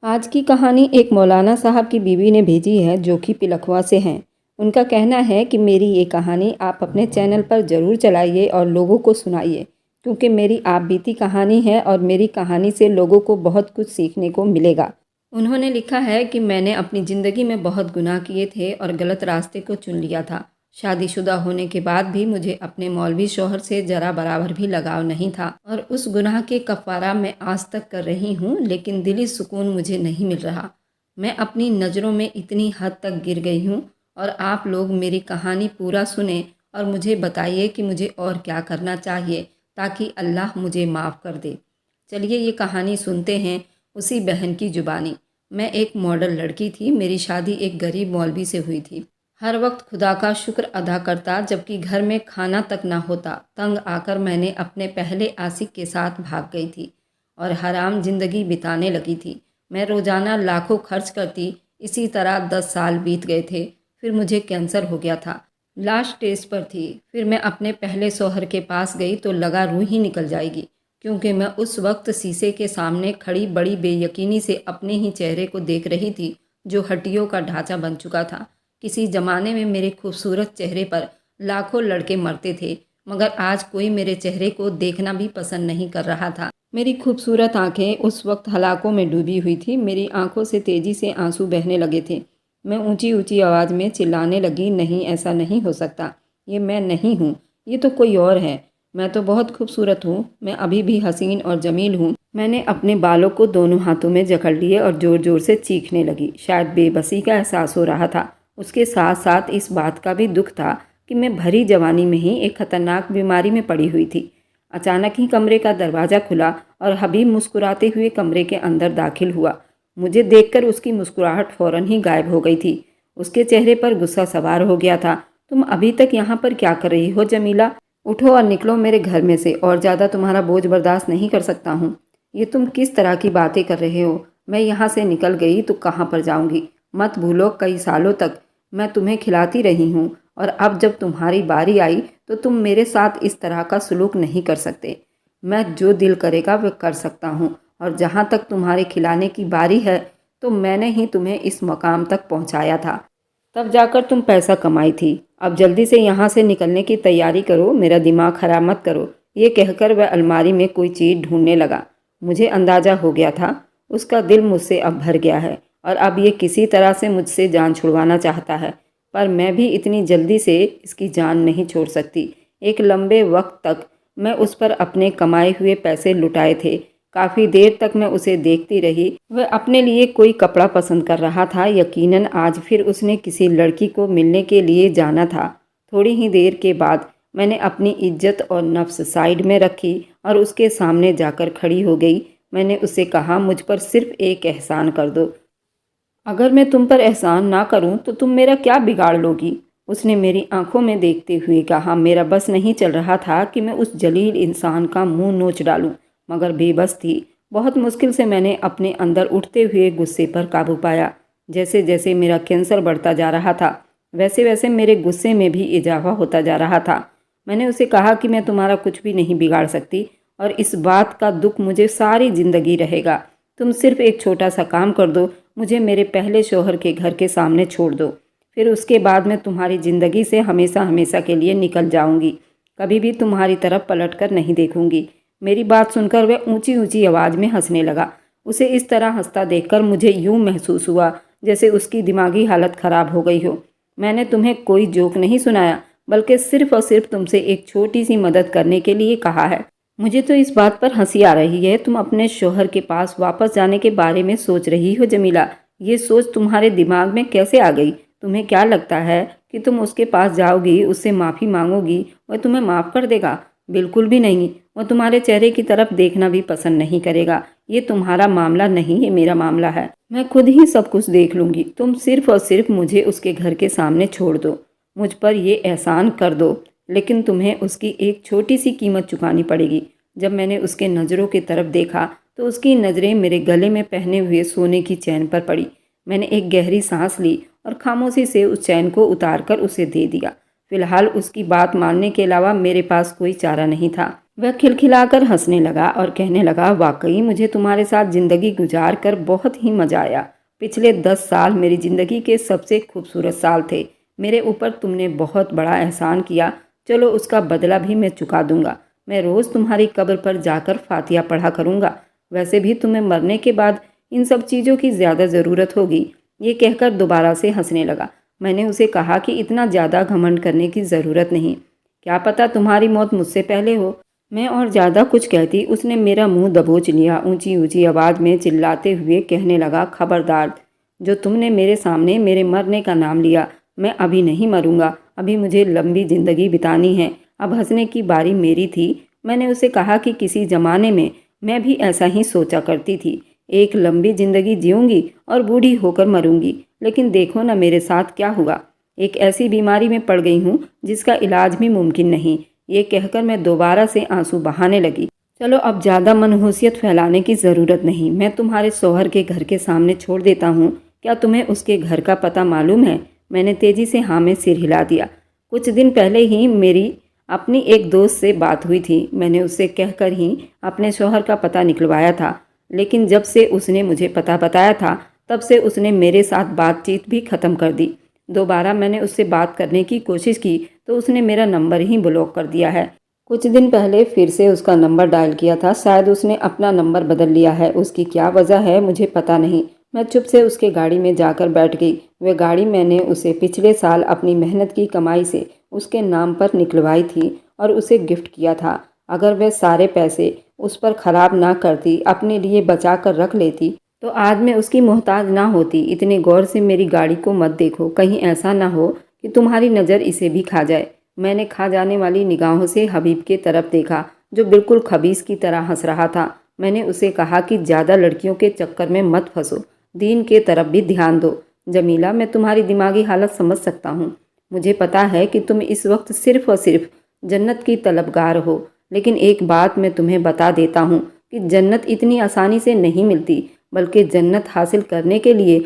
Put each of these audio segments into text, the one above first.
आज की कहानी एक मौलाना साहब की बीवी ने भेजी है जो कि पिलखवा से हैं। उनका कहना है कि मेरी ये कहानी आप अपने चैनल पर ज़रूर चलाइए और लोगों को सुनाइए, क्योंकि मेरी आप बीती कहानी है और मेरी कहानी से लोगों को बहुत कुछ सीखने को मिलेगा। उन्होंने लिखा है कि मैंने अपनी ज़िंदगी में बहुत गुनाह किए थे और गलत रास्ते को चुन लिया था। शादीशुदा होने के बाद भी मुझे अपने मौलवी शौहर से ज़रा बराबर भी लगाव नहीं था और उस गुनाह के कफ़ारा मैं आज तक कर रही हूँ, लेकिन दिली सुकून मुझे नहीं मिल रहा। मैं अपनी नज़रों में इतनी हद तक गिर गई हूँ और आप लोग मेरी कहानी पूरा सुने और मुझे बताइए कि मुझे और क्या करना चाहिए ताकि अल्लाह मुझे माफ़ कर दे। चलिए ये कहानी सुनते हैं उसी बहन की ज़ुबानी। मैं एक मॉडल लड़की थी। मेरी शादी एक गरीब मौलवी से हुई थी। हर वक्त खुदा का शुक्र अदा करता, जबकि घर में खाना तक ना होता। तंग आकर मैंने अपने पहले आशिक के साथ भाग गई थी और हराम ज़िंदगी बिताने लगी थी। मैं रोज़ाना लाखों खर्च करती। इसी तरह 10 साल बीत गए थे। फिर मुझे कैंसर हो गया था। लास्ट स्टेज पर थी। फिर मैं अपने पहले शौहर के पास गई तो लगा रूह ही निकल जाएगी, क्योंकि मैं उस वक्त शीशे के सामने खड़ी बड़ी बेयकीनी से अपने ही चेहरे को देख रही थी, जो हड्डियों का ढांचा बन चुका था। किसी ज़माने में मेरे खूबसूरत चेहरे पर लाखों लड़के मरते थे, मगर आज कोई मेरे चेहरे को देखना भी पसंद नहीं कर रहा था। मेरी खूबसूरत आंखें उस वक्त हलाकों में डूबी हुई थी। मेरी आंखों से तेज़ी से आंसू बहने लगे थे। मैं ऊंची ऊंची आवाज़ में चिल्लाने लगी, नहीं, ऐसा नहीं हो सकता। ये मैं नहीं हूँ, ये तो कोई और है। मैं तो बहुत खूबसूरत हूँ। मैं अभी भी हसीन और जमील हूँ। मैंने अपने बालों को दोनों हाथों में जकड़ लिए और ज़ोर ज़ोर से चीखने लगी। शायद बेबसी का एहसास हो रहा था। उसके साथ साथ इस बात का भी दुख था कि मैं भरी जवानी में ही एक खतरनाक बीमारी में पड़ी हुई थी। अचानक ही कमरे का दरवाज़ा खुला और हबीब मुस्कुराते हुए कमरे के अंदर दाखिल हुआ। मुझे देखकर उसकी मुस्कुराहट फ़ौरन ही गायब हो गई थी। उसके चेहरे पर गुस्सा सवार हो गया था। तुम अभी तक यहाँ पर क्या कर रही हो जमीला? उठो और निकलो मेरे घर में से, और ज़्यादा तुम्हारा बोझ बर्दाश्त नहीं कर सकता हूँ। ये तुम किस तरह की बातें कर रहे हो? मैं यहाँ से निकल गई तो कहाँ पर जाऊँगी? मत भूलो, कई सालों तक मैं तुम्हें खिलाती रही हूँ, और अब जब तुम्हारी बारी आई तो तुम मेरे साथ इस तरह का सलूक नहीं कर सकते। मैं जो दिल करेगा वह कर सकता हूँ, और जहाँ तक तुम्हारे खिलाने की बारी है तो मैंने ही तुम्हें इस मकाम तक पहुँचाया था। तब जाकर तुम पैसा कमाई थी। अब जल्दी से यहाँ से निकलने की तैयारी करो, मेरा दिमाग खराब मत करो। ये कहकर वह अलमारी में कोई चीज़ ढूंढने लगा। मुझे अंदाज़ा हो गया था उसका दिल मुझसे अब भर गया है और अब ये किसी तरह से मुझसे जान छुड़वाना चाहता है, पर मैं भी इतनी जल्दी से इसकी जान नहीं छोड़ सकती। एक लंबे वक्त तक मैं उस पर अपने कमाए हुए पैसे लुटाए थे। काफ़ी देर तक मैं उसे देखती रही। वह अपने लिए कोई कपड़ा पसंद कर रहा था। यकीनन आज फिर उसने किसी लड़की को मिलने के लिए जाना था। थोड़ी ही देर के बाद मैंने अपनी इज्जत और नफ्स साइड में रखी और उसके सामने जाकर खड़ी हो गई। मैंने उससे कहा, मुझ पर सिर्फ एक एहसान कर दो। अगर मैं तुम पर एहसान ना करूं तो तुम मेरा क्या बिगाड़ लोगी? उसने मेरी आंखों में देखते हुए कहा। मेरा बस नहीं चल रहा था कि मैं उस जलील इंसान का मुंह नोच डालूं, मगर बेबस थी। बहुत मुश्किल से मैंने अपने अंदर उठते हुए गुस्से पर काबू पाया। जैसे जैसे मेरा कैंसर बढ़ता जा रहा था, वैसे वैसे मेरे गुस्से में भी इजाफा होता जा रहा था। मैंने उसे कहा कि मैं तुम्हारा कुछ भी नहीं बिगाड़ सकती, और इस बात का दुख मुझे सारी ज़िंदगी रहेगा। तुम सिर्फ एक छोटा सा काम कर दो, मुझे मेरे पहले शौहर के घर के सामने छोड़ दो। फिर उसके बाद मैं तुम्हारी ज़िंदगी से हमेशा हमेशा के लिए निकल जाऊंगी। कभी भी तुम्हारी तरफ पलट कर नहीं देखूंगी। मेरी बात सुनकर वह ऊंची ऊंची आवाज़ में हंसने लगा। उसे इस तरह हंसता देखकर मुझे यूं महसूस हुआ जैसे उसकी दिमागी हालत ख़राब हो गई हो। मैंने तुम्हें कोई जोक नहीं सुनाया, बल्कि सिर्फ और सिर्फ तुमसे एक छोटी सी मदद करने के लिए कहा है। मुझे तो इस बात पर हंसी आ रही है, तुम अपने शौहर के पास वापस जाने के बारे में सोच रही हो जमीला। ये सोच तुम्हारे दिमाग में कैसे आ गई? तुम्हें क्या लगता है कि तुम उसके पास जाओगी, उससे माफ़ी मांगोगी, वह तुम्हें माफ़ कर देगा? बिल्कुल भी नहीं। वह तुम्हारे चेहरे की तरफ देखना भी पसंद नहीं करेगा। ये तुम्हारा मामला नहीं, ये मेरा मामला है। मैं खुद ही सब कुछ देख लूँगी। तुम सिर्फ और सिर्फ मुझे उसके घर के सामने छोड़ दो। मुझ पर यह एहसान कर दो, लेकिन तुम्हें उसकी एक छोटी सी कीमत चुकानी पड़ेगी। जब मैंने उसके नज़रों की तरफ देखा तो उसकी नज़रें मेरे गले में पहने हुए सोने की चैन पर पड़ी। मैंने एक गहरी सांस ली और खामोशी से उस चैन को उतार कर उसे दे दिया। फिलहाल उसकी बात मानने के अलावा मेरे पास कोई चारा नहीं था। वह खिलखिलाकर हंसने लगा और कहने लगा, वाकई मुझे तुम्हारे साथ ज़िंदगी गुजार कर बहुत ही मज़ा आया। पिछले 10 साल मेरी ज़िंदगी के सबसे खूबसूरत साल थे। मेरे ऊपर तुमने बहुत बड़ा एहसान किया, चलो उसका बदला भी मैं चुका दूंगा। मैं रोज़ तुम्हारी कब्र पर जाकर फातिहा पढ़ा करूंगा। वैसे भी तुम्हें मरने के बाद इन सब चीज़ों की ज़्यादा ज़रूरत होगी। ये कहकर दोबारा से हंसने लगा। मैंने उसे कहा कि इतना ज़्यादा घमंड करने की ज़रूरत नहीं, क्या पता तुम्हारी मौत मुझसे पहले हो। मैं और ज़्यादा कुछ कहती उसने मेरा मुंह दबोच लिया। ऊंची ऊंची आवाज़ में चिल्लाते हुए कहने लगा, खबरदार, जो तुमने मेरे सामने मेरे मरने का नाम लिया, मैं अभी नहीं मरूंगा। अभी मुझे लंबी ज़िंदगी बितानी है। अब हंसने की बारी मेरी थी। मैंने उसे कहा कि किसी ज़माने में मैं भी ऐसा ही सोचा करती थी, एक लंबी ज़िंदगी जीऊँगी और बूढ़ी होकर मरूंगी। लेकिन देखो ना मेरे साथ क्या हुआ। एक ऐसी बीमारी में पड़ गई हूँ जिसका इलाज भी मुमकिन नहीं। ये कहकर मैं दोबारा से आंसू बहाने लगी। चलो अब ज़्यादा मनहूसियत फैलाने की ज़रूरत नहीं। मैं तुम्हारे शौहर के घर के सामने छोड़ देता हूँ। क्या तुम्हें उसके घर का पता मालूम है? मैंने तेज़ी से हाँ में सिर हिला दिया। कुछ दिन पहले ही मेरी अपनी एक दोस्त से बात हुई थी। मैंने उससे कहकर ही अपने शौहर का पता निकलवाया था। लेकिन जब से उसने मुझे पता बताया था, तब से उसने मेरे साथ बातचीत भी ख़त्म कर दी। दोबारा मैंने उससे बात करने की कोशिश की तो उसने मेरा नंबर ही ब्लॉक कर दिया है। कुछ दिन पहले फिर से उसका नंबर डायल किया था। शायद उसने अपना नंबर बदल लिया है। उसकी क्या वजह है मुझे पता नहीं। मैं चुप से उसके गाड़ी में जाकर बैठ गई। वह गाड़ी मैंने उसे पिछले साल अपनी मेहनत की कमाई से उसके नाम पर निकलवाई थी और उसे गिफ्ट किया था। अगर वह सारे पैसे उस पर खराब ना करती, अपने लिए बचा कर रख लेती, तो आज मैं उसकी मोहताज ना होती। इतने गौर से मेरी गाड़ी को मत देखो, कहीं ऐसा ना हो कि तुम्हारी नज़र इसे भी खा जाए। मैंने खा जाने वाली निगाहों से हबीब के तरफ देखा, जो बिल्कुल खबीस की तरह हंस रहा था। मैंने उसे कहा कि ज़्यादा लड़कियों के चक्कर में मत फंसो, दीन के तरफ भी ध्यान दो। जमीला, मैं तुम्हारी दिमागी हालत समझ सकता हूँ। मुझे पता है कि तुम इस वक्त सिर्फ़ और सिर्फ जन्नत की तलबगार हो। लेकिन एक बात मैं तुम्हें बता देता हूँ कि जन्नत इतनी आसानी से नहीं मिलती, बल्कि जन्नत हासिल करने के लिए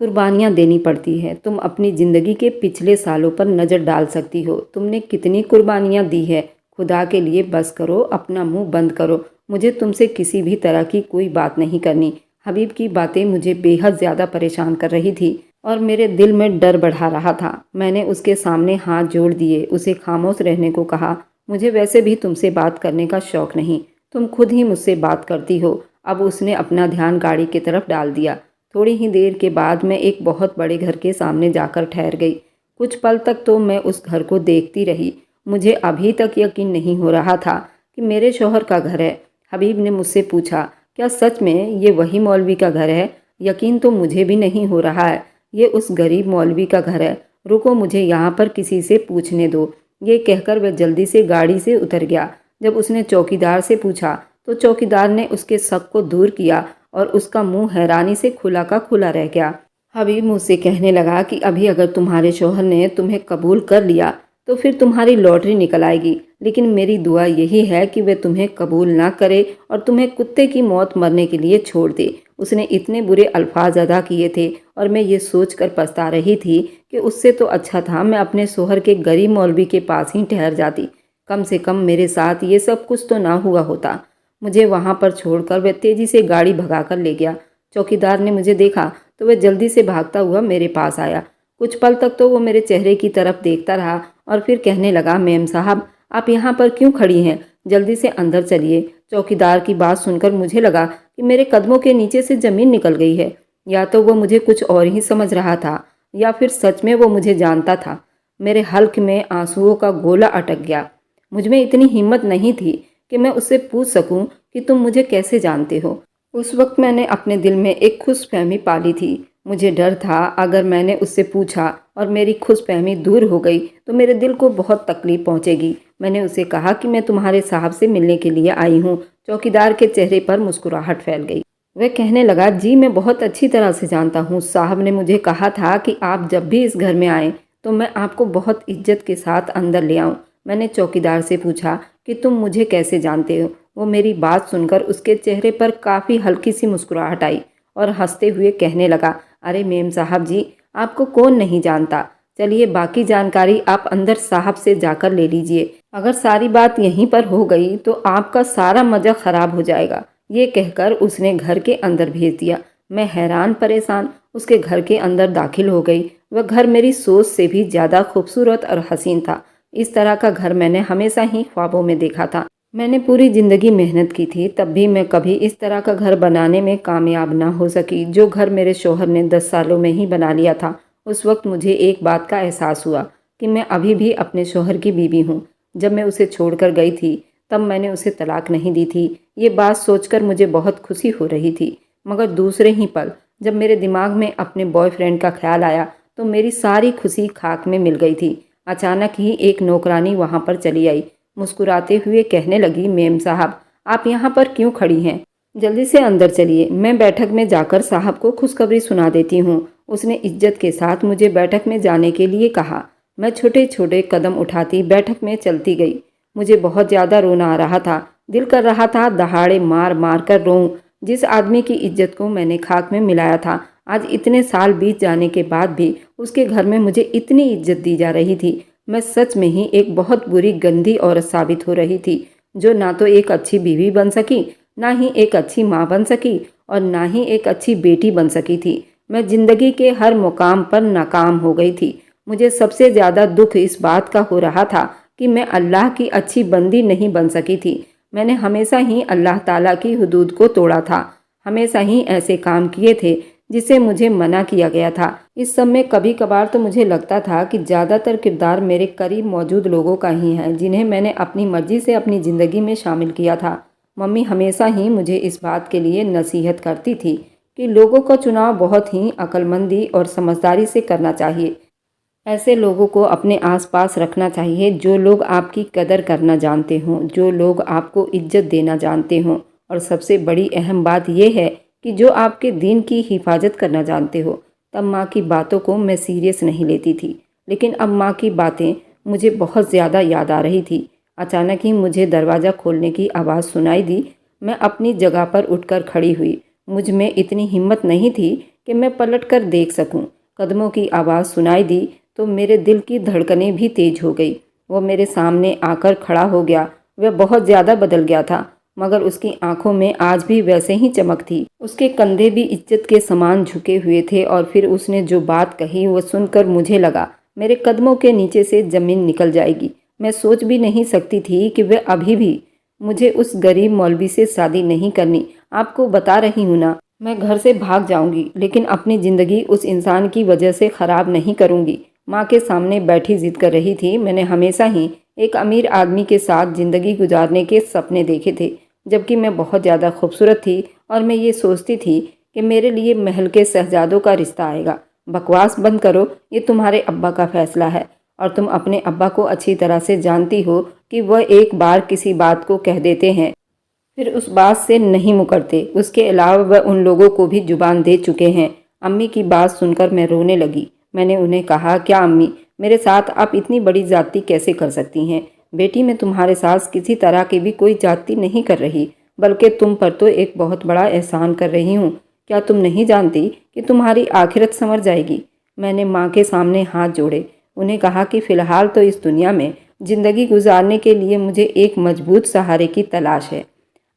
कुर्बानियाँ देनी पड़ती है। तुम अपनी ज़िंदगी के पिछले सालों पर नज़र डाल सकती हो। तुमने कितनी कुर्बानियाँ दी है। खुदा के लिए बस करो, अपना मुंह बंद करो। मुझे तुमसे किसी भी तरह की कोई बात नहीं करनी। हबीब की बातें मुझे बेहद ज़्यादा परेशान कर रही थी और मेरे दिल में डर बढ़ा रहा था। मैंने उसके सामने हाथ जोड़ दिए, उसे खामोश रहने को कहा। मुझे वैसे भी तुमसे बात करने का शौक़ नहीं, तुम खुद ही मुझसे बात करती हो। अब उसने अपना ध्यान गाड़ी की तरफ डाल दिया। थोड़ी ही देर के बाद मैं एक बहुत बड़े घर के सामने जाकर ठहर गई। कुछ पल तक तो मैं उस घर को देखती रही। मुझे अभी तक यकीन नहीं हो रहा था कि मेरे शौहर का घर है। हबीब ने मुझसे पूछा, क्या सच में ये वही मौलवी का घर है? यकीन तो मुझे भी नहीं हो रहा है। ये उस गरीब मौलवी का घर है। रुको, मुझे यहाँ पर किसी से पूछने दो। ये कहकर वह जल्दी से गाड़ी से उतर गया। जब उसने चौकीदार से पूछा तो चौकीदार ने उसके शक को दूर किया और उसका मुंह हैरानी से खुला का खुला रह गया। हबीब मुझसे कहने लगा कि अभी अगर तुम्हारे शौहर ने तुम्हें कबूल कर लिया तो फिर तुम्हारी लॉटरी निकल आएगी। लेकिन मेरी दुआ यही है कि वह तुम्हें कबूल ना करे और तुम्हें कुत्ते की मौत मरने के लिए छोड़ दे। उसने इतने बुरे अल्फाज अदा किए थे और मैं ये सोच कर पछता रही थी कि उससे तो अच्छा था मैं अपने शौहर के गरीब मौलवी के पास ही ठहर जाती। कम से कम मेरे साथ ये सब कुछ तो ना हुआ होता। मुझे वहाँ पर छोड़कर वह तेज़ी से गाड़ी भगाकर ले गया। चौकीदार ने मुझे देखा तो वह जल्दी से भागता हुआ मेरे पास आया। कुछ पल तक तो वो मेरे चेहरे की तरफ देखता रहा और फिर कहने लगा, मेम साहब, आप यहाँ पर क्यों खड़ी हैं? जल्दी से अंदर चलिए। चौकीदार की बात सुनकर मुझे लगा कि मेरे कदमों के नीचे से ज़मीन निकल गई है। या तो वो मुझे कुछ और ही समझ रहा था या फिर सच में वो मुझे जानता था। मेरे हल्क में आंसुओं का गोला अटक गया। मुझ में इतनी हिम्मत नहीं थी कि मैं उससे पूछ सकूं कि तुम मुझे कैसे जानते हो। उस वक्त मैंने अपने दिल में एक खुशफहमी पाली थी। मुझे डर था अगर मैंने उससे पूछा और मेरी खुशफहमी दूर हो गई तो मेरे दिल को बहुत तकलीफ पहुंचेगी। मैंने उसे कहा कि मैं तुम्हारे साहब से मिलने के लिए आई हूँ। चौकीदार के चेहरे पर मुस्कुराहट फैल गई। वह कहने लगा, जी मैं बहुत अच्छी तरह से जानता हूँ। साहब ने मुझे कहा था कि आप जब भी इस घर में आएँ तो मैं आपको बहुत इज्जत के साथ अंदर ले आऊँ। मैंने चौकीदार से पूछा कि तुम मुझे कैसे जानते हो? वो मेरी बात सुनकर उसके चेहरे पर काफ़ी हल्की सी मुस्कुराहट आई और हंसते हुए कहने लगा, अरे मेम साहब जी, आपको कौन नहीं जानता। चलिए बाकी जानकारी आप अंदर साहब से जाकर ले लीजिए। अगर सारी बात यहीं पर हो गई तो आपका सारा मज़ा ख़राब हो जाएगा। ये कहकर उसने घर के अंदर भेज दिया। मैं हैरान परेशान उसके घर के अंदर दाखिल हो गई। वह घर मेरी सोच से भी ज़्यादा खूबसूरत और हसीन था। इस तरह का घर मैंने हमेशा ही ख्वाबों में देखा था। मैंने पूरी ज़िंदगी मेहनत की थी, तब भी मैं कभी इस तरह का घर बनाने में कामयाब ना हो सकी जो घर मेरे शौहर ने 10 सालों में ही बना लिया था। उस वक्त मुझे एक बात का एहसास हुआ कि मैं अभी भी अपने शौहर की बीवी हूँ। जब मैं उसे छोड़कर गई थी तब मैंने उसे तलाक नहीं दी थी। ये बात सोचकर मुझे बहुत खुशी हो रही थी, मगर दूसरे ही पल जब मेरे दिमाग में अपने बॉयफ्रेंड का ख्याल आया तो मेरी सारी खुशी खाक में मिल गई थी। अचानक ही एक नौकरानी वहाँ पर चली आई। मुस्कुराते हुए कहने लगी, मेम साहब आप यहाँ पर क्यों खड़ी हैं? जल्दी से अंदर चलिए, मैं बैठक में जाकर साहब को खुशखबरी सुना देती हूँ। उसने इज्जत के साथ मुझे बैठक में जाने के लिए कहा। मैं छोटे छोटे कदम उठाती बैठक में चलती गई। मुझे बहुत ज़्यादा रोना आ रहा था। दिल कर रहा था दहाड़े मार मार कर रोऊं। जिस आदमी की इज्जत को मैंने खाक में मिलाया था, आज इतने साल बीत जाने के बाद भी उसके घर में मुझे इतनी इज्जत दी जा रही थी। मैं सच में ही एक बहुत बुरी गंदी औरत साबित हो रही थी, जो ना तो एक अच्छी बीवी बन सकी, ना ही एक अच्छी माँ बन सकी और ना ही एक अच्छी बेटी बन सकी थी। मैं जिंदगी के हर मुकाम पर नाकाम हो गई थी। मुझे सबसे ज़्यादा दुख इस बात का हो रहा था कि मैं अल्लाह की अच्छी बंदी नहीं बन सकी थी। मैंने हमेशा ही अल्लाह ताला की हुदूद को तोड़ा था, हमेशा ही ऐसे काम किए थे जिसे मुझे मना किया गया था। इस सब में कभी कभार तो मुझे लगता था कि ज़्यादातर किरदार मेरे करीब मौजूद लोगों का ही है, जिन्हें मैंने अपनी मर्जी से अपनी ज़िंदगी में शामिल किया था। मम्मी हमेशा ही मुझे इस बात के लिए नसीहत करती थी कि लोगों का चुनाव बहुत ही अक्लमंदी और समझदारी से करना चाहिए। ऐसे लोगों को अपने आसपास रखना चाहिए जो लोग आपकी कदर करना जानते हों, जो लोग आपको इज्जत देना जानते हों, और सबसे बड़ी अहम बात यह है कि जो आपके दीन की हिफाजत करना जानते हो। तब माँ की बातों को मैं सीरियस नहीं लेती थी, लेकिन अब माँ की बातें मुझे बहुत ज़्यादा याद आ रही थी। अचानक ही मुझे दरवाज़ा खोलने की आवाज़ सुनाई दी। मैं अपनी जगह पर उठकर खड़ी हुई। मुझ में इतनी हिम्मत नहीं थी कि मैं पलट कर देख सकूं। कदमों की आवाज़ सुनाई दी तो मेरे दिल की धड़कनें भी तेज हो गई। वो मेरे सामने आकर खड़ा हो गया। वह बहुत ज़्यादा बदल गया था, मगर उसकी आंखों में आज भी वैसे ही चमक थी। उसके कंधे भी इज्जत के समान झुके हुए थे और फिर उसने जो बात कही वो सुनकर मुझे लगा मेरे कदमों के नीचे से ज़मीन निकल जाएगी। मैं सोच भी नहीं सकती थी कि वह अभी भी मुझे उस गरीब मौलवी से शादी नहीं करनी। आपको बता रही हूँ ना, मैं घर से भाग जाऊंगी, लेकिन अपनी ज़िंदगी उस इंसान की वजह से ख़राब नहीं करूंगी। माँ के सामने बैठी जिद कर रही थी। मैंने हमेशा ही एक अमीर आदमी के साथ ज़िंदगी गुजारने के सपने देखे थे, जबकि मैं बहुत ज़्यादा खूबसूरत थी और मैं ये सोचती थी कि मेरे लिए महल के शहजादों का रिश्ता आएगा। बकवास बंद करो, ये तुम्हारे अब्बा का फैसला है और तुम अपने अब्बा को अच्छी तरह से जानती हो कि वह एक बार किसी बात को कह देते हैं फिर उस बात से नहीं मुकरते। उसके अलावा वह उन लोगों को भी जुबान दे चुके हैं। अम्मी की बात सुनकर मैं रोने लगी। मैंने उन्हें कहा, क्या अम्मी, मेरे साथ आप इतनी बड़ी जाति कैसे कर सकती हैं? बेटी, मैं तुम्हारे साथ किसी तरह की भी कोई जाति नहीं कर रही, बल्कि तुम पर तो एक बहुत बड़ा एहसान कर रही हूँ। क्या तुम नहीं जानती कि तुम्हारी आखिरत संवर जाएगी? मैंने माँ के सामने हाथ जोड़े। उन्हें कहा कि फ़िलहाल तो इस दुनिया में ज़िंदगी गुजारने के लिए मुझे एक मजबूत सहारे की तलाश है।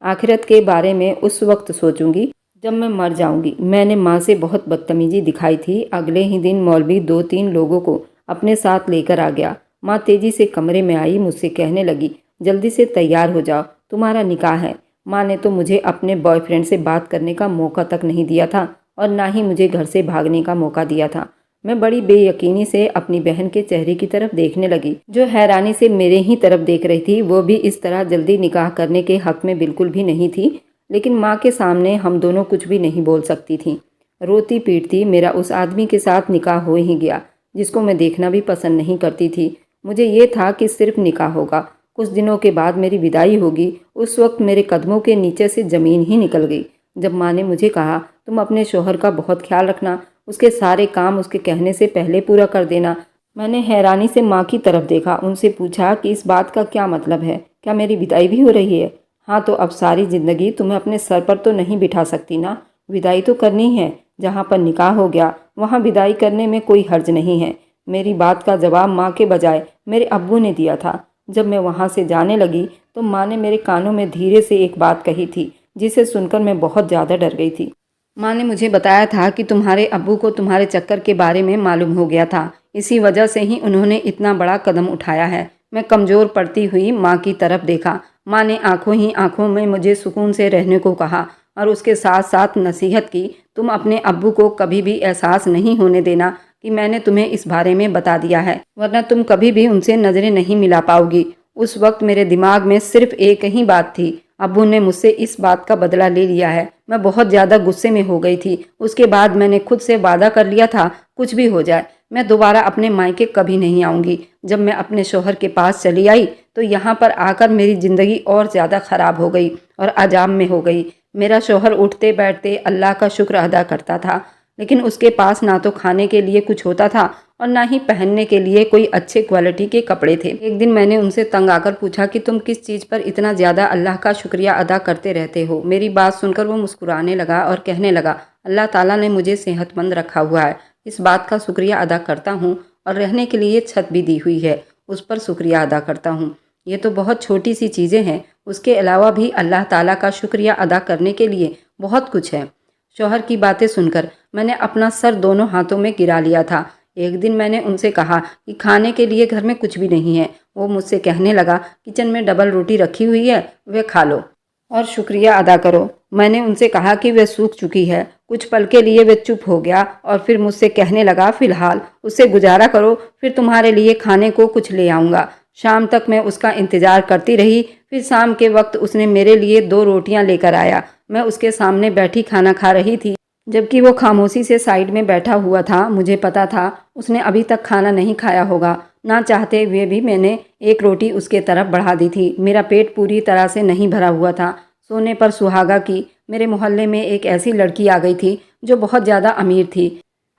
आखिरत के बारे में उस वक्त सोचूंगी जब मैं मर जाऊंगी। मैंने माँ से बहुत बदतमीजी दिखाई थी। अगले ही दिन मौलवी 2-3 लोगों को अपने साथ लेकर आ गया। माँ तेजी से कमरे में आई, मुझसे कहने लगी, जल्दी से तैयार हो जाओ, तुम्हारा निकाह है। माँ ने तो मुझे अपने बॉयफ्रेंड से बात करने का मौका तक नहीं दिया था और ना ही मुझे घर से भागने का मौका दिया था। मैं बड़ी बेयकीनी से अपनी बहन के चेहरे की तरफ देखने लगी, जो हैरानी से मेरे ही तरफ देख रही थी। वो भी इस तरह जल्दी निकाह करने के हक में बिल्कुल भी नहीं थी, लेकिन माँ के सामने हम दोनों कुछ भी नहीं बोल सकती थीं। रोती पीटती मेरा उस आदमी के साथ निकाह हो ही गया, जिसको मैं देखना भी पसंद नहीं करती थी। मुझे ये था कि सिर्फ निकाह होगा, कुछ दिनों के बाद मेरी विदाई होगी। उस वक्त मेरे कदमों के नीचे से ज़मीन ही निकल गई जब माँ ने मुझे कहा, तुम अपने शौहर का बहुत ख्याल रखना, उसके सारे काम उसके कहने से पहले पूरा कर देना। मैंने हैरानी से माँ की तरफ देखा, उनसे पूछा कि इस बात का क्या मतलब है? क्या मेरी विदाई भी हो रही है? हाँ, तो अब सारी ज़िंदगी तुम्हें अपने सर पर तो नहीं बिठा सकती ना, विदाई तो करनी है। जहाँ पर निकाह हो गया वहाँ विदाई करने में कोई हर्ज नहीं है। मेरी बात का जवाब माँ के बजाय मेरे अब्बू ने दिया था। जब मैं वहाँ से जाने लगी तो माँ ने मेरे कानों में धीरे से एक बात कही थी, जिसे सुनकर मैं बहुत ज़्यादा डर गई थी। माँ ने मुझे बताया था कि तुम्हारे अब्बू को तुम्हारे चक्कर के बारे में मालूम हो गया था, इसी वजह से ही उन्होंने इतना बड़ा कदम उठाया है। मैं कमज़ोर पड़ती हुई माँ की तरफ देखा। माँ ने आंखों ही आंखों में मुझे सुकून से रहने को कहा और उसके साथ साथ नसीहत की, तुम अपने अब्बू को कभी भी एहसास नहीं होने देना कि मैंने तुम्हें इस बारे में बता दिया है, वरना तुम कभी भी उनसे नज़रें नहीं मिला पाओगी। उस वक्त मेरे दिमाग में सिर्फ एक ही बात थी, अब्बू ने मुझसे इस बात का बदला ले लिया है। मैं बहुत ज़्यादा गुस्से में हो गई थी। उसके बाद मैंने खुद से वादा कर लिया था, कुछ भी हो जाए मैं दोबारा अपने मायके कभी नहीं आऊँगी। जब मैं अपने शौहर के पास चली आई तो यहाँ पर आकर मेरी ज़िंदगी और ज़्यादा ख़राब हो गई और अजाब में हो गई। मेरा शौहर उठते बैठते अल्लाह का शुक्र अदा करता था, लेकिन उसके पास ना तो खाने के लिए कुछ होता था और ना ही पहनने के लिए कोई अच्छे क्वालिटी के कपड़े थे। एक दिन मैंने उनसे तंग आकर पूछा कि तुम किस चीज़ पर इतना ज़्यादा अल्लाह का शुक्रिया अदा करते रहते हो। मेरी बात सुनकर वो मुस्कुराने लगा और कहने लगा, अल्लाह ताला ने मुझे सेहतमंद रखा हुआ है, इस बात का शुक्रिया अदा करता हूँ, और रहने के लिए छत भी दी हुई है, उस पर शुक्रिया अदा करता हूँ। ये तो बहुत छोटी सी चीज़ें हैं, उसके अलावा भी अल्लाह ताला का शुक्रिया अदा करने के लिए बहुत कुछ है। शौहर की बातें सुनकर मैंने अपना सर दोनों हाथों में गिरा लिया था। एक दिन मैंने उनसे कहा कि खाने के लिए घर में कुछ भी नहीं है। वो मुझसे कहने लगा, किचन में डबल रोटी रखी हुई है, वे खा लो और शुक्रिया अदा करो। मैंने उनसे कहा कि वे सूख चुकी है। कुछ पल के लिए वे चुप हो गया और फिर मुझसे कहने लगा, फिलहाल उससे गुजारा करो, फिर तुम्हारे लिए खाने को कुछ ले आऊँगा। शाम तक मैं उसका इंतज़ार करती रही। फिर शाम के वक्त उसने मेरे लिए 2 रोटियां लेकर आया। मैं उसके सामने बैठी खाना खा रही थी, जबकि वो खामोशी से साइड में बैठा हुआ था। मुझे पता था उसने अभी तक खाना नहीं खाया होगा। ना चाहते हुए भी मैंने एक रोटी उसके तरफ बढ़ा दी थी। मेरा पेट पूरी तरह से नहीं भरा हुआ था। सोने पर सुहागा की मेरे मोहल्ले में एक ऐसी लड़की आ गई थी जो बहुत ज़्यादा अमीर थी।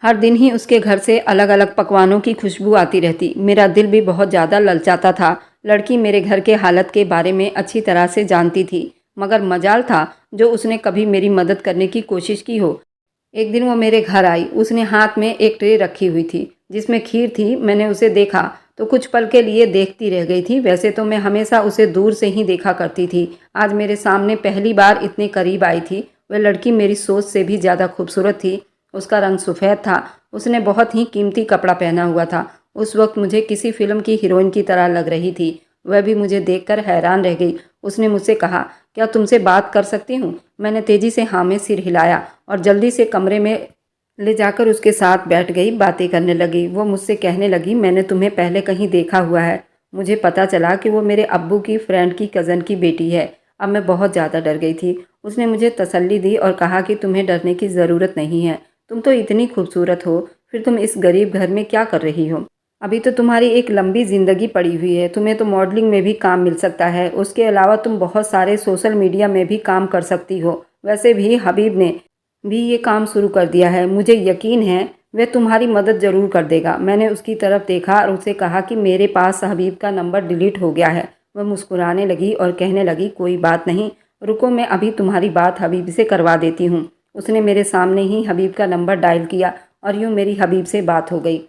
हर दिन ही उसके घर से अलग अलग पकवानों की खुशबू आती रहती। मेरा दिल भी बहुत ज़्यादा ललचाता था। लड़की मेरे घर के हालत के बारे में अच्छी तरह से जानती थी, मगर मजाल था जो उसने कभी मेरी मदद करने की कोशिश की हो। एक दिन वो मेरे घर आई। उसने हाथ में एक ट्रे रखी हुई थी जिसमें खीर थी। मैंने उसे देखा तो कुछ पल के लिए देखती रह गई थी। वैसे तो मैं हमेशा उसे दूर से ही देखा करती थी, आज मेरे सामने पहली बार इतने करीब आई थी। वह लड़की मेरी सोच से भी ज़्यादा खूबसूरत थी। उसका रंग सफ़ेद था। उसने बहुत ही कीमती कपड़ा पहना हुआ था। उस वक्त मुझे किसी फिल्म की हीरोइन की तरह लग रही थी। वह भी मुझे देखकर हैरान रह गई। उसने मुझसे कहा, क्या तुमसे बात कर सकती हूँ? मैंने तेज़ी से हाँ में सिर हिलाया और जल्दी से कमरे में ले जाकर उसके साथ बैठ गई। बातें करने लगी। वो मुझसे कहने लगी, मैंने तुम्हें पहले कहीं देखा हुआ है। मुझे पता चला कि वो मेरे अब्बू की फ्रेंड की कज़न की बेटी है। अब मैं बहुत ज़्यादा डर गई थी। उसने मुझे तसल्ली दी और कहा कि तुम्हें डरने की ज़रूरत नहीं है, तुम तो इतनी खूबसूरत हो, फिर तुम इस गरीब घर में क्या कर रही हो? अभी तो तुम्हारी एक लंबी ज़िंदगी पड़ी हुई है। तुम्हें तो मॉडलिंग में भी काम मिल सकता है। उसके अलावा तुम बहुत सारे सोशल मीडिया में भी काम कर सकती हो। वैसे भी हबीब ने भी ये काम शुरू कर दिया है। मुझे यकीन है वह तुम्हारी मदद ज़रूर कर देगा। मैंने उसकी तरफ देखा और उसे कहा कि मेरे पास हबीब का नंबर डिलीट हो गया है। वह मुस्कुराने लगी और कहने लगी, कोई बात नहीं, रुको, मैं अभी तुम्हारी बात हबीब से करवा देती हूँ। उसने मेरे सामने ही हबीब का नंबर डायल किया और यूँ मेरी हबीब से बात हो गई।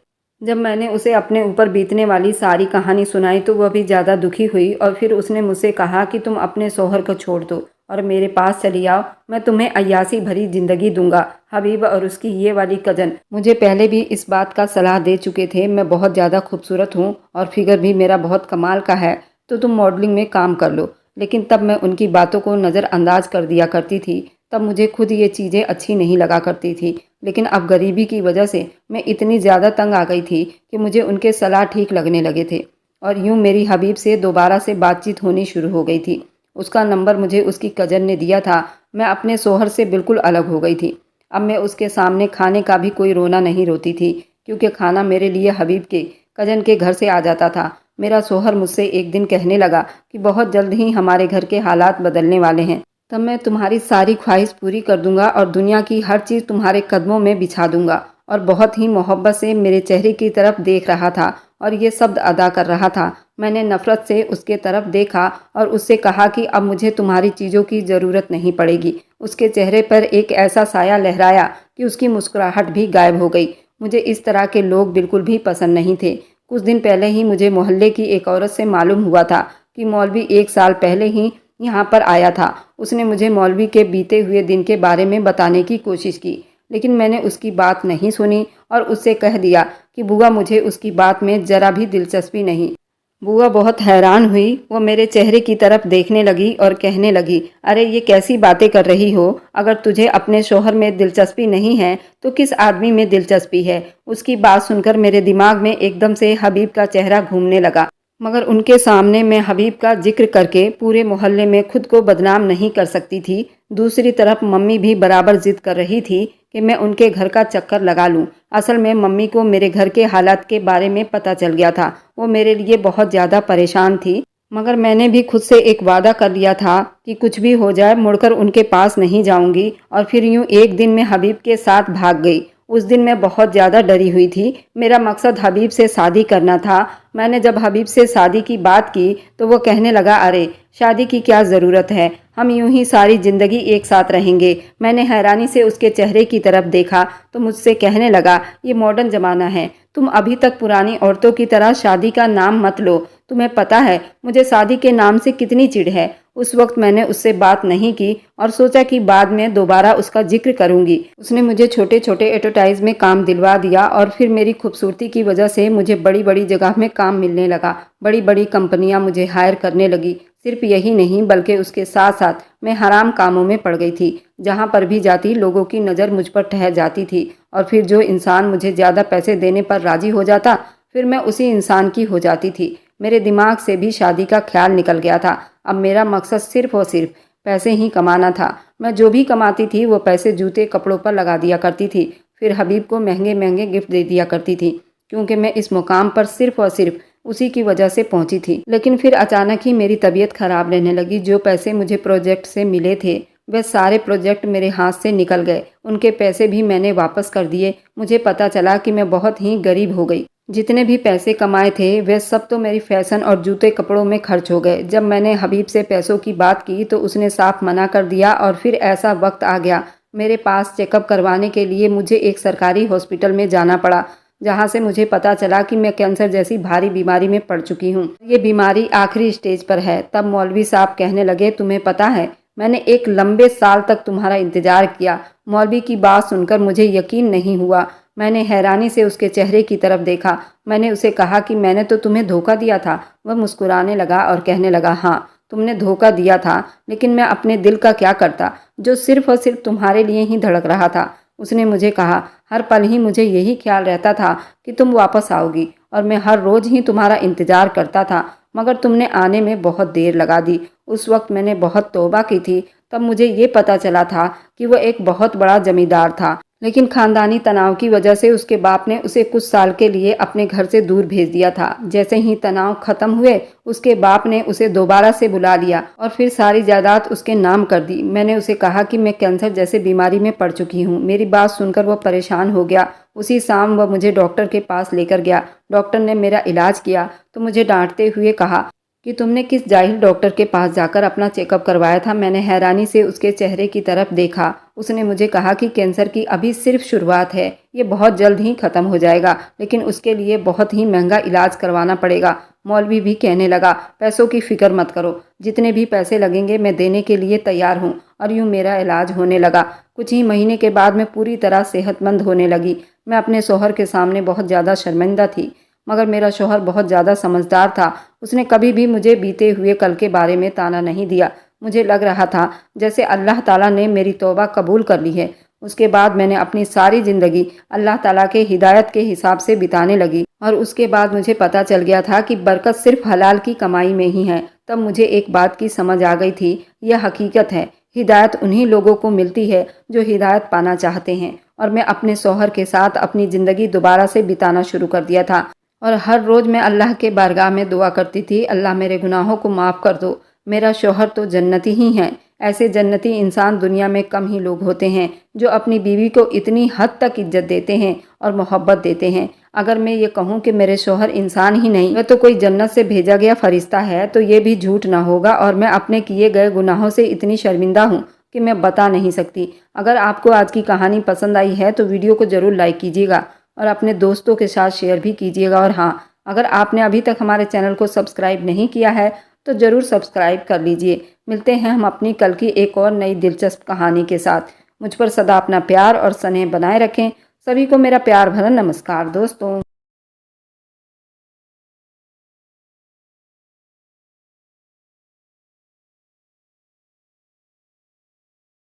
जब मैंने उसे अपने ऊपर बीतने वाली सारी कहानी सुनाई तो वह भी ज़्यादा दुखी हुई और फिर उसने मुझसे कहा कि तुम अपने शौहर को छोड़ दो और मेरे पास चली आओ। मैं तुम्हें अय्यासी भरी ज़िंदगी दूंगा। हबीब और उसकी ये वाली कज़न मुझे पहले भी इस बात का सलाह दे चुके थे। मैं बहुत ज़्यादा खूबसूरत हूँ और फिगर भी मेरा बहुत कमाल का है, तो तुम मॉडलिंग में काम कर लो। लेकिन तब मैं उनकी बातों को नज़रअंदाज कर दिया करती थी। तब मुझे खुद ये चीज़ें अच्छी नहीं लगा करती थी, लेकिन अब गरीबी की वजह से मैं इतनी ज़्यादा तंग आ गई थी कि मुझे उनके सलाह ठीक लगने लगे थे और यूँ मेरी हबीब से दोबारा से बातचीत होनी शुरू हो गई थी। उसका नंबर मुझे उसकी कज़न ने दिया था। मैं अपने शौहर से बिल्कुल अलग हो गई थी। अब मैं उसके सामने खाने का भी कोई रोना नहीं रोती थी, क्योंकि खाना मेरे लिए हबीब के कज़न के घर से आ जाता था। मेरा शौहर मुझसे एक दिन कहने लगा कि बहुत जल्द ही हमारे घर के हालात बदलने वाले हैं, तब मैं तुम्हारी सारी ख्वाहिश पूरी कर दूंगा और दुनिया की हर चीज़ तुम्हारे कदमों में बिछा दूंगा। और बहुत ही मोहब्बत से मेरे चेहरे की तरफ देख रहा था और ये शब्द अदा कर रहा था। मैंने नफ़रत से उसके तरफ देखा और उससे कहा कि अब मुझे तुम्हारी चीज़ों की ज़रूरत नहीं पड़ेगी। उसके चेहरे पर एक ऐसा साया लहराया कि उसकी मुस्कुराहट भी गायब हो गई। मुझे इस तरह के लोग बिल्कुल भी पसंद नहीं थे। कुछ दिन पहले ही मुझे मोहल्ले की एक औरत से मालूम हुआ था कि मौलवी 1 साल पहले ही यहाँ पर आया था। उसने मुझे मौलवी के बीते हुए दिन के बारे में बताने की कोशिश की, लेकिन मैंने उसकी बात नहीं सुनी और उससे कह दिया कि बुआ मुझे उसकी बात में ज़रा भी दिलचस्पी नहीं। बुआ बहुत हैरान हुई। वो मेरे चेहरे की तरफ देखने लगी और कहने लगी, अरे ये कैसी बातें कर रही हो? अगर तुझे अपने शौहर में दिलचस्पी नहीं है तो किस आदमी में दिलचस्पी है? उसकी बात सुनकर मेरे दिमाग में एकदम से हबीब का चेहरा घूमने लगा, मगर उनके सामने मैं हबीब का जिक्र करके पूरे मोहल्ले में खुद को बदनाम नहीं कर सकती थी। दूसरी तरफ मम्मी भी बराबर जिद कर रही थी कि मैं उनके घर का चक्कर लगा लूं। असल में मम्मी को मेरे घर के हालात के बारे में पता चल गया था। वो मेरे लिए बहुत ज़्यादा परेशान थी, मगर मैंने भी खुद से एक वादा कर लिया था कि कुछ भी हो जाए मुड़कर उनके पास नहीं जाऊंगी। और फिर यूं एक दिन मैं हबीब के साथ भाग गई। उस दिन मैं बहुत ज़्यादा डरी हुई थी। मेरा मकसद हबीब से शादी करना था। मैंने जब हबीब से शादी की बात की तो वो कहने लगा, अरे शादी की क्या ज़रूरत है, हम यूं ही सारी ज़िंदगी एक साथ रहेंगे। मैंने हैरानी से उसके चेहरे की तरफ देखा तो मुझसे कहने लगा, ये मॉडर्न ज़माना है, तुम अभी तक पुरानी औरतों की तरह शादी का नाम मत लो। तुम्हें पता है मुझे शादी के नाम से कितनी चिढ़ है। उस वक्त मैंने उससे बात नहीं की और सोचा कि बाद में दोबारा उसका जिक्र करूंगी। उसने मुझे छोटे छोटे एडवर्टाइज में काम दिलवा दिया और फिर मेरी खूबसूरती की वजह से मुझे बड़ी बड़ी जगह में काम मिलने लगा। बड़ी बड़ी कंपनियां मुझे हायर करने लगी। सिर्फ यही नहीं बल्कि उसके साथ साथ मैं हराम कामों में पड़ गई थी। जहां पर भी जाती लोगों की नज़र मुझ पर ठहर जाती थी और फिर जो इंसान मुझे ज़्यादा पैसे देने पर राजी हो जाता फिर मैं उसी इंसान की हो जाती थी। मेरे दिमाग से भी शादी का ख्याल निकल गया था। अब मेरा मकसद सिर्फ और सिर्फ पैसे ही कमाना था। मैं जो भी कमाती थी वो पैसे जूते कपड़ों पर लगा दिया करती थी, फिर हबीब को महंगे महंगे गिफ्ट दे दिया करती थी, क्योंकि मैं इस मुकाम पर सिर्फ और सिर्फ उसी की वजह से पहुंची थी। लेकिन फिर अचानक ही मेरी तबीयत खराब रहने लगी। जो पैसे मुझे प्रोजेक्ट से मिले थे वे सारे प्रोजेक्ट मेरे हाथ से निकल गए। उनके पैसे भी मैंने वापस कर दिए। मुझे पता चला कि मैं बहुत ही गरीब हो गई। जितने भी पैसे कमाए थे वे सब तो मेरी फैशन और जूते कपड़ों में खर्च हो गए। जब मैंने हबीब से पैसों की बात की तो उसने साफ मना कर दिया और फिर ऐसा वक्त आ गया मेरे पास चेकअप करवाने के लिए मुझे एक सरकारी हॉस्पिटल में जाना पड़ा, जहां से मुझे पता चला कि मैं कैंसर जैसी भारी बीमारी में पड़ चुकी हूँ। ये बीमारी आखिरी स्टेज पर है। तब मौलवी साहब कहने लगे, तुम्हें पता है मैंने एक लंबे साल तक तुम्हारा इंतजार किया। मौलवी की बात सुनकर मुझे यकीन नहीं हुआ। मैंने हैरानी से उसके चेहरे की तरफ देखा। मैंने उसे कहा कि मैंने तो तुम्हें धोखा दिया था। वह मुस्कुराने लगा और कहने लगा, हाँ तुमने धोखा दिया था, लेकिन मैं अपने दिल का क्या करता जो सिर्फ और सिर्फ तुम्हारे लिए ही धड़क रहा था। उसने मुझे कहा, हर पल ही मुझे यही ख्याल रहता था कि तुम वापस आओगी और मैं हर रोज़ ही तुम्हारा इंतज़ार करता था, मगर तुमने आने में बहुत देर लगा दी। उस वक्त मैंने बहुत तौबा की थी। तब मुझे ये पता चला था कि वह एक बहुत बड़ा जमींदार था, लेकिन खानदानी तनाव की वजह से उसके बाप ने उसे कुछ साल के लिए अपने घर से दूर भेज दिया था। जैसे ही तनाव खत्म हुए उसके बाप ने उसे दोबारा से बुला लिया और फिर सारी जायदाद उसके नाम कर दी। मैंने उसे कहा कि मैं कैंसर जैसे बीमारी में पड़ चुकी हूँ। मेरी बात सुनकर वह परेशान हो गया। उसी शाम वह मुझे डॉक्टर के पास लेकर गया। डॉक्टर ने मेरा इलाज किया तो मुझे डांटते हुए कहा कि तुमने किस जाहिल डॉक्टर के पास जाकर अपना चेकअप करवाया था। मैंने हैरानी से उसके चेहरे की तरफ देखा। उसने मुझे कहा कि कैंसर की अभी सिर्फ शुरुआत है, ये बहुत जल्द ही ख़त्म हो जाएगा, लेकिन उसके लिए बहुत ही महंगा इलाज करवाना पड़ेगा। मौलवी भी कहने लगा, पैसों की फिक्र मत करो, जितने भी पैसे लगेंगे मैं देने के लिए तैयार हूँ। और यूँ मेरा इलाज होने लगा। कुछ ही महीने के बाद मैं पूरी तरह सेहतमंद होने लगी। मैं अपने शौहर के सामने बहुत ज़्यादा शर्मिंदा थी, मगर मेरा शौहर बहुत ज़्यादा समझदार था। उसने कभी भी मुझे बीते हुए कल के बारे में ताना नहीं दिया। मुझे लग रहा था जैसे अल्लाह ताला ने मेरी तौबा कबूल कर ली है। उसके बाद मैंने अपनी सारी ज़िंदगी अल्लाह ताला के हिदायत के हिसाब से बिताने लगी और उसके बाद मुझे पता चल गया था कि बरकत सिर्फ हलाल की कमाई में ही है। तब मुझे एक बात की समझ आ गई थी, यह हकीकत है, हिदायत उन्हीं लोगों को मिलती है जो हिदायत पाना चाहते हैं। और मैं अपने शौहर के साथ अपनी ज़िंदगी दोबारा से बिताना शुरू कर दिया था और हर रोज़ मैं अल्लाह के बारगाह में दुआ करती थी, अल्लाह मेरे गुनाहों को माफ़ कर दो। मेरा शौहर तो जन्नती ही है। ऐसे जन्नती इंसान दुनिया में कम ही लोग होते हैं जो अपनी बीवी को इतनी हद तक इज्जत देते हैं और मोहब्बत देते हैं। अगर मैं ये कहूँ कि मेरे शौहर इंसान ही नहीं, वह तो कोई जन्नत से भेजा गया फरिश्ता है, तो ये भी झूठ ना होगा। और मैं अपने किए गए गुनाहों से इतनी शर्मिंदा हूँ कि मैं बता नहीं सकती। अगर आपको आज की कहानी पसंद आई है तो वीडियो को ज़रूर लाइक कीजिएगा और अपने दोस्तों के साथ शेयर भी कीजिएगा। और हाँ, अगर आपने अभी तक हमारे चैनल को सब्सक्राइब नहीं किया है तो ज़रूर सब्सक्राइब कर लीजिए। मिलते हैं हम अपनी कल की एक और नई दिलचस्प कहानी के साथ। मुझ पर सदा अपना प्यार और स्नेह बनाए रखें। सभी को मेरा प्यार भरा नमस्कार दोस्तों।